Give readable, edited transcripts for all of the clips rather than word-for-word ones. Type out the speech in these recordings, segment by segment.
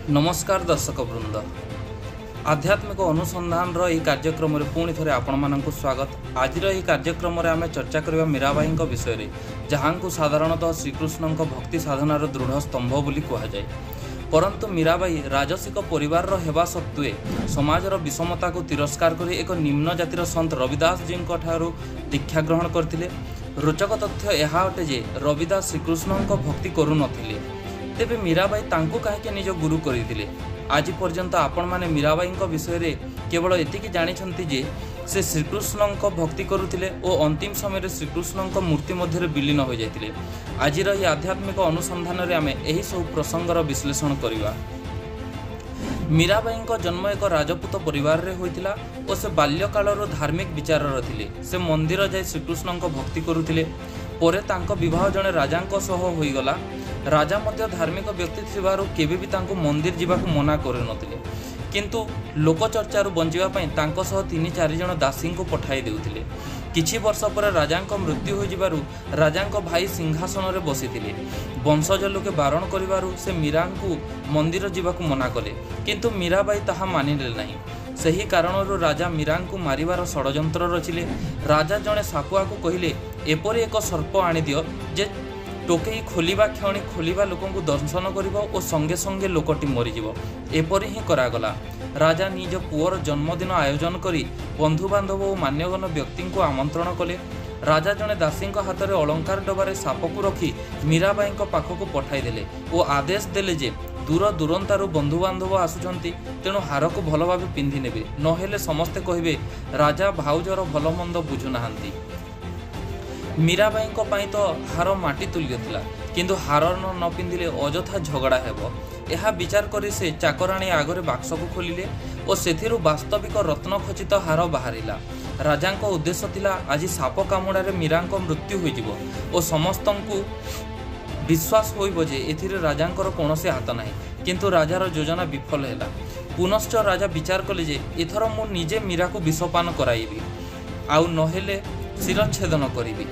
नमस्कार दर्शक वृंद आध्यात्मिक अनुसंधान यह कार्यक्रम में पुणी थे आपण मानक स्वागत। आज कार्यक्रम में आम चर्चा करवा मीराबाई विषय में, जहाँ को साधारणतः श्रीकृष्ण भक्ति साधनार दृढ़ स्तंभ बोली कहुए। परंतु मीराबाई राजसिक परिवार हेबा सत्वे समाजर विषमता को तिरस्कार कर एक निम्न जातिर सन्त रविदास जी दीक्षा ग्रहण करते। रोचक तथ्य यह अटे जे रविदास श्रीकृष्ण भक्ति करू नथिले, तेबे मीराबाई तांको काहेकि निज गुरु करथिले। आज पर्यंत आपण माने मीराबाई विषय रे केवल एतिकी जानिछंती जे से श्रीकृष्ण भक्ति करुथिले और अंतिम समय श्रीकृष्ण मूर्ति मध्य विलीन हो जाइतिले। आज यह आध्यात्मिक अनुसंधान रे आमे एही सब प्रसंगर विश्लेषण करिवा। मीराबाई जन्म एक राजपूत परिवार रे होइतिला और से बाल्यकालर धार्मिक विचारर थिले। से मंदिर जाई श्रीकृष्ण भक्ति करुथिले। परे तांको विवाह जने राजांको सह होइगला। राजा मध्य धार्मिक व्यक्ति थिबारु केबे भी तांको मंदिर जिबाकु मना करे नथिले, किंतु लोकचर्चारू बंचिबा पई तांको सह 3-4 जण दासी को पठाई देउथिले। किछि वर्ष पर राजांको मृत्यु हो जिबारु राजांको भाई सिंहासन रे बसिथिले। वंशज लोके बारण करिबारु से मीरांकु मंदिर जिबाकु मना कले, किंतु मीराबाई ताहा मानिले नाही। सही कारणरू राजा मीरांकु मारिबार षडयंत्र रचिले। राजा जणे सापुआ को कहिले, एपरि एक सर्प आनि दियो जे टोकई खोलिबा क्षणी खोलिबा लोक दर्शन करिबो और संगे संगे लोकटी मरीजिवो। एपरि ही करागला। राजा निज पुअर जन्मदिन आयोजन करी बंधु बांधव और मान्यगण्य व्यक्ति को आमंत्रण कले। राजा जने दासी हाथ में अलंकार डबारे साप को रखी मीराबाई पाखक पठाई देले और आदेश देले जे दूर दूरंतारू बंधु बांधव आसुचंती, तेणु हार को भल भाव पिंधि नेबे, नहेले समस्ते कहिबे राजा भाउजर भल मंद बुझु नाहांती। मीराबाई पाई तो हार माटी तुल्य थिला, किंतु हार न पिंधिले अजथा झगड़ा हेबो। यह विचार करी से चाकराणी आगरे बाक्स को खोलिले और सेथिरु वास्तविक रत्न खचित हार बाहरिला। राजांको उद्देश्य थिला आज साप कामुड़ारे मीरांको मृत्यु होइजिवो और समस्तंकु विश्वास होइबो जे एथिरे राजांकर कोनोसी हाथ नाही, किंतु राजार योजना विफल हेला। पुनश्च राजा विचार कले जे एथर मु निजे मीरा को विषपान कराइबी, आउ नहेले शिरच्छेदन करिबी।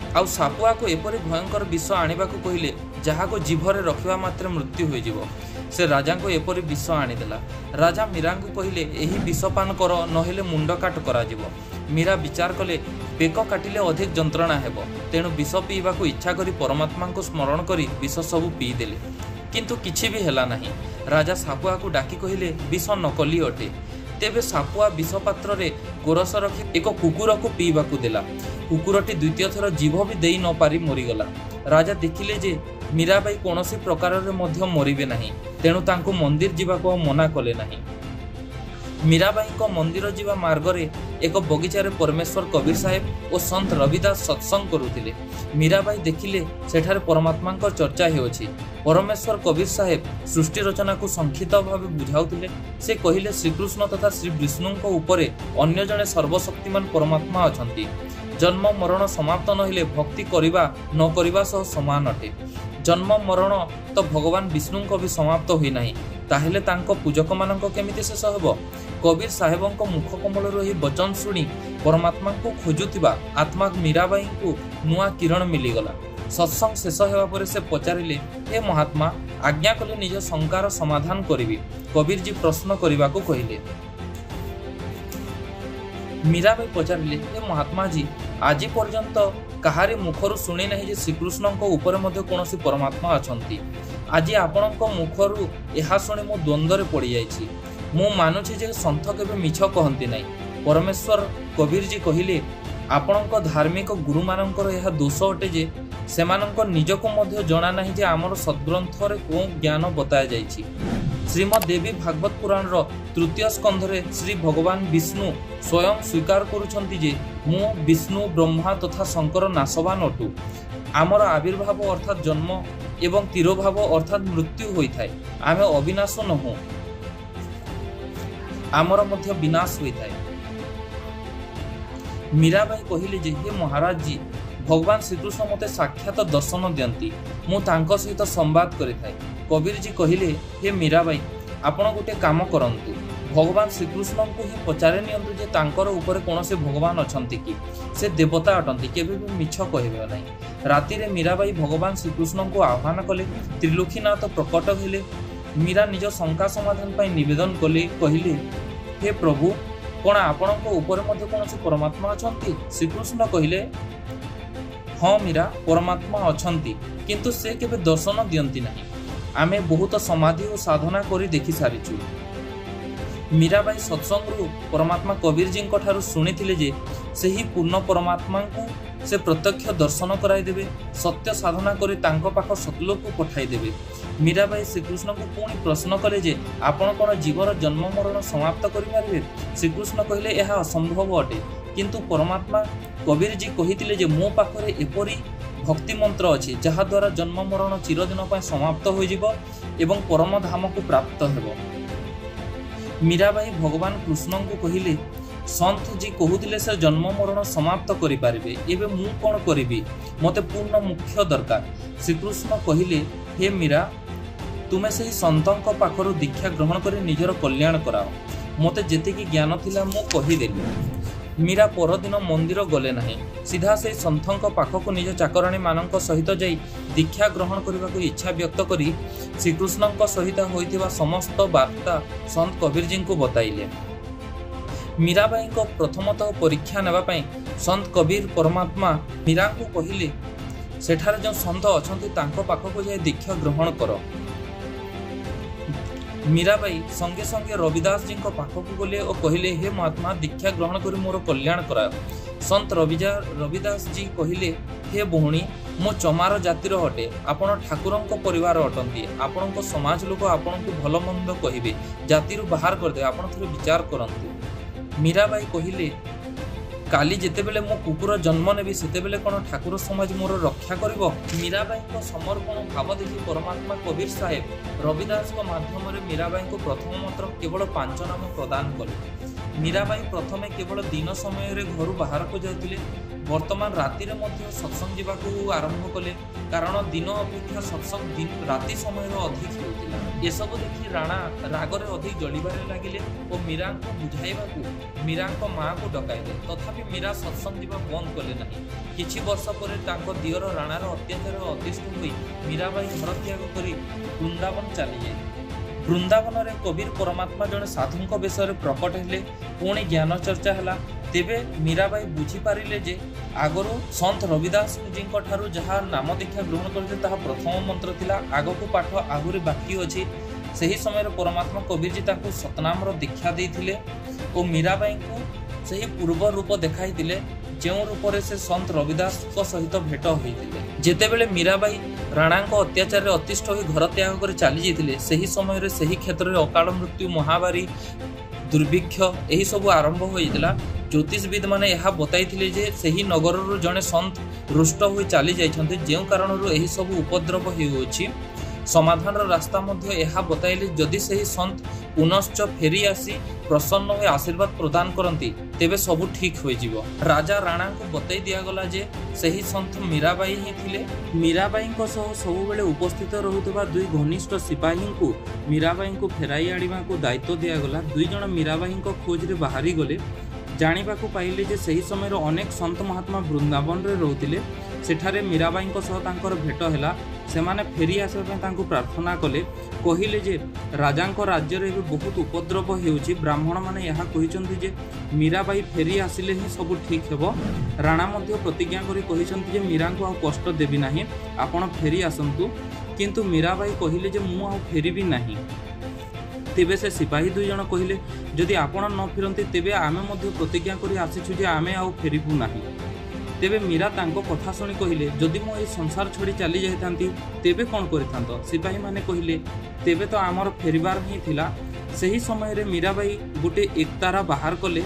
आउ सापुआ को एपरि भयंकर विष आनिबाकु कहिले जहाको जीभरे रखिबा मात्र मृत्यु होइजिवो। से राजा को एपरि विष आनिदेला। राजा मीरांकु कहिले एही विषपान कर, नहेले मुंड काट कराजिवो। मीरा विचार कले पेक काटिले अधिक जंत्रणा हेबो, तेणु विष पीबाकु इच्छा करी परमात्मा को स्मरण करी विष सबु पी देले, किंतु किछि भी हेला नाही। राजा सापुआ को डाकी कहिले विष नकली अटे। तेबे सापुआ विष पात्र रे गोरस रखी एक कुकुर को पीबाकु देला। कुकुरटी द्वितीय थर जीभ भी देई न पारी मरीगला। राजा देखिले जे मीराबाई कोनोसी प्रकार रे मध्य मरिबे नाही, तेणु तांको मंदिर जिबाको मना कले नाही। मीराबाई को मंदिर जीवा मार्ग रे एक बगीचारे परमेश्वर कबीर साहेब और संत रविदास सत्संग करुथिले। मीराबाई देखिले सेठारे परमात्मा को चर्चा हेउछि। परमेश्वर कबीर साहेब सृष्टि रचना को संक्षिप्त भाव बुझाउथिले। से कहिले श्रीकृष्ण तथा श्री विष्णु को उपरे अन्य जने सर्वशक्तिमान परमात्मा अछंती। जन्म मरण समाप्त नहिले भक्ति करिबा न करिबा सह समान अटे। जन्म मरण तो भगवान विष्णु को भी समाप्त होई नाही, ताहेले तांको पूजक मानक केमिति शेष हेबो। कबीर साहेबंको मुख कमलर ही वचन शुणी परमात्मा को खोजुथिबा आत्मा मीराबाई को नुआ किरण मिलीगला। सत्संग शेष हेबा परे से पचारिले, हे महात्मा आज्ञा कले निज शंकार समाधान करिबी। कबीर जी प्रश्न करिबा को कहिले। मीराबाई पचारिले, हे महात्मा जी आज पर्यंत कहारी मुखरु शुणी नहीं जे श्रीकृष्ण ऊपर मध्य कोनोसी परमात्मा अछंती। आज आपणक मुखरु एहा शुणी मो द्वंद्व पड़ी जाइछि। मु मानुछि जे संत केबे मिछ कहंती नाही। परमेश्वर कबीर जी कहिले, आपणक धार्मिक गुरु मानकर यह दोष अटे जे सेमानक निजको मध्य जणा नाही जे आमर सद्ग्रंथ रे को ज्ञान बताया जाइछि। श्रीमद देवी भागवत पुराण रो तृतीय स्कंध रे श्री भगवान विष्णु स्वयं स्वीकार करुछंती जे मु विष्णु ब्रह्मा तथा शंकर नाशवान अटु। आमर आविर्भाव अर्थात जन्म एवं तिरोभाव अर्थात मृत्यु होई थाए। आमे अविनाश नहु, आमर मध्य विनाश होई थाए। मीराबाई कहिले जे, हे महाराज जी भगवान श्रीकृष्ण मते साक्षात दर्शन दियंती, मु तांको सहित संवाद करि थाए। कबीर जी कहिले, हे मीराबाई आपण गोटे काम करंतु, भगवान श्रीकृष्ण को ही पचारे नियंतु जे तांकर ऊपर कोनोसे भगवान अछंती कि से देवता अटंती, केबे भी मिछ कहिबे नाही। राति रे मीराबाई भगवान श्रीकृष्ण को आह्वान कले। त्रिलोकीनाथ प्रकट हेले। मीरा निज शंका समाधान पर निवेदन कले कहले, हे प्रभु कौन आपणक ऊपर मध्य कौन परमात्मा अछंती? श्रीकृष्ण कहले, हाँ मीरा, परमात्मा अछंती, किंतु से केबे दर्शन दियंती नहीं। आमे बहुत समाधि और साधना करी देखि सारिछु। मीराबाई सत्संगरु परमात्मा कबीर जी ठारू शुणिथिले जे सेही पूर्ण परमात्मा को से प्रत्यक्ष दर्शन कराई देबे, सत्य साधना करी तांको पाख सतलोक को पठाई देबे। मीराबाई श्रीकृष्ण को पुणी प्रश्न कले जे आपण कोन जीवर जन्म मरण समाप्त करि पारिबे? श्रीकृष्ण कहले, यह असंभव अटे, किंतु परमात्मा कबीर जी कहिथिले जे मो पाखरे एपरी भक्ति मंत्र अछि जहा द्वारा जन्म मरण चिरदिन पय समाप्त होई जिवो एवं परम धाम को प्राप्त हेबो। मीराबाई भगवान कृष्ण को कहिले, संत जी कहूतिले से जन्म मरण समाप्त करि पारिबे, एबे मु कोन करिबि? मते पूर्ण मुख्य दरकार। श्रीकृष्ण कहिले, हे मीरा, तुमे सही संतंक पाखरु दीक्षा ग्रहण करी निजर कल्याण कराओ। मते जेतिकी ज्ञान थिला मु कहिदेली। मीरा परदिन मंदिर गले नाही, सीधा से संतंक पाखक निज चाकराणी मानक सहित जाई दीक्षा ग्रहण करने को इच्छा व्यक्त करी श्रीकृष्ण सहित होइथिबा समस्त वार्ता संत कबीर जी को बताइले। मीराबाई को प्रथमतः परीक्षा नेबा पई संत कबीर परमात्मा मीरा को कहिले, सेठारे जो संत अछंती तांको पाखक जाई दीक्षा ग्रहण कर। मीराबाई संगे संगे रविदास जी पाखक गले और कहले, हे महात्मा, दीक्षा ग्रहण कर मोर कल्याण कराओ। संत रविदास जी कहले, हे भौणी, मो चमार जातिर हटे, आपण ठाकुरंक परिवार अटंती, आपण समाज लोक आपण को भल मंद कहिबे, जातिर बाहर करदे, आपण थोड़े विचार करंतु। मीराबाई कहले, काली जेतेबेले मो कुकुर जन्म नेबी सेतेबेले कोन ठाकुर समाज मोर रक्षा करिवो? मीराबाई को समर्पण भाव देखि परमात्मा कबीर साहेब रविदास को माध्यम रे मीराबाई को प्रथम मंत्र केवल 5 नाम प्रदान कले। मीराबाई प्रथमे केवल दिन समय रे घर बाहर को जाउतिले, वर्तमान राति रे मध्य सत्संग जीवाकू आरंभ कले, कारण दिन अपेक्षा सत्संग राति समय रे अधिक होतिला। ये सब देखि राणा रागरे अधिक जलिबारे लागिले और मीरा को बुझाइबाकू मीरा को मां को डकाइले, तथापि मीरा सत्संग जीवा बंद कले नहीं। किछि वर्ष परे तांको दियर राणार अत्याचार अतिष्ठ होई मीराबाई घर त्याग करी वृंदावन चली जाए। वृंदावन रे कबीर परमात्मा जने साधुंक बेसरे प्रकट हेले, पुणी ज्ञान चर्चा हला। तेबे मीराबाई बुझी पारिले जे आगरो संत रविदास जी ठारू जहा नाम दीक्षा ग्रहण करते ताहा प्रथम मंत्र थिला, आगको पाठ आहुरी बाकी अछि। सही समय रे परमात्मा कबीर जी ताको सतनाम रो दीक्षा देइथिले और मीराबाई को सही पूर्व रूप देखाई दिले, जो रूप से संत रविदास को सहित भेट होइतिले। जेतेबेले मीराबाई राणांक अत्याचार रे अतिष्ठ होई घर त्याग कर चली जाइतिले, सही समय रे सही क्षेत्र रे अकाल मृत्यु, महामारी, दुर्भिक्ष यही सब आरंभ होइतिला। ज्योतिषविद माने यह बताइथिले जे सही नगर जड़े संत रुष्ट होई चली जाइछन्ते, जे कारणरू यही सब उपद्रव होइछि। समाधान रास्ता मध्य यह बताइले, जदि सही संत पुनश्च फेरी आसी प्रसन्न हो आशीर्वाद प्रदान करती तेबे सब ठीक हो जिवो। राजा राणा को बताई दिया गला जे सही संत मीराबाई ही थिले। मीराबाई को सह सब बेले उपस्थित रहुतबा दुई घनिष्ठ सिपाही को मीराबाई को फेराई आनिबा को दायित्व दिया गला। दुई जण मीराबाई को खोज रे बाहरी गले। जानिबा को पाइले जे सही समय रो अनेक संत महात्मा वृंदावन रे रहउतिले। सेठारे मीराबाई को सह तांकर भेट हैला। सेमाने फेरी आसबा तांको प्रार्थना कले, कहिले जे राजांको राज्य रे बहुत उपद्रव हेउची। ब्राह्मण माने यहा कहिसंती जे मीराबाई फेरी आसिले ही सब ठीक हेबो। राणा मध्य प्रतिज्ञा करी कहिसंती जे मीरांको आ कष्ट देबी नाही, आपण फेरी आसंतु। किंतु मीराबाई कहिले जे मु आ फेरीबी नाही। तेबे से सिपाही दुई जण कहिले, जदि आपण न फिरंती तेबे आमे मध्य प्रतिज्ञा करी आसीछु जे आमे आ फेरीबू नाही। तेबे मीरा तांको कथा सुनी कहिले, जदि मो ए संसार छोड़ी चली जाइतांती तेबे कोन करितांतो? सिपाही माने कहिले, तेबे तो आमर फेरिबार ही थिला। सही समय रे मीराबाई गोटे एकतारा बाहर कले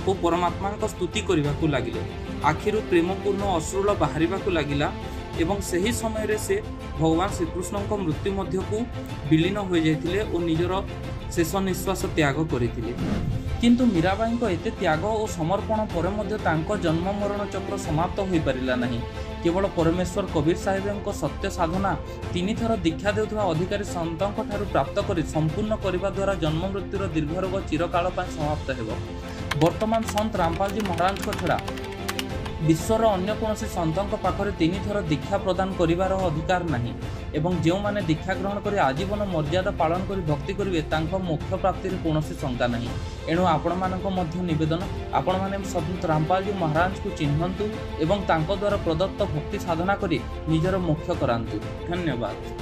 ओ परमात्मा को स्तुति करबा को लागिले। आखिरु प्रेमपूर्ण अश्रुल बाहरिबा को लागिला एवं सही समय रे से भगवान श्रीकृष्ण को मृत्यु मध्य को विलीन हो जाइतिले और निजर शेष निश्वास त्याग करथिले। किंतु मीराबाई को एते त्याग और समर्पण पर मध्य तांको जन्म मरण चक्र समाप्त हो पारिला नहीं। केवल परमेश्वर कबीर साहेब सत्य साधना 3 थर दीक्षा देउथवा अधिकारी संतों ठारू प्राप्त करी संपूर्ण करने द्वारा जन्म मृत्युर दीर्घ रोग चिरकाल समाप्त हेबो। वर्तमान संत रामपाल जी महाराज छड़ा विश्वर अन्य कौन सतों पाखे 3 थर दीक्षा प्रदान करिवार अधिकार नहीं एवं जो माने दीक्षा ग्रहण कर आजीवन मर्यादा पालन कर भक्ति करेंगे तांको मोक्ष प्राप्ति कौन शंका नहीं। एणु आपण मानक निवेदन आपण माने सन्तु रामपाल जी महाराज को चिन्हतु एवं तांको द्वारा प्रदत्त भक्ति साधना करी निजर मोक्ष करांतु। धन्यवाद।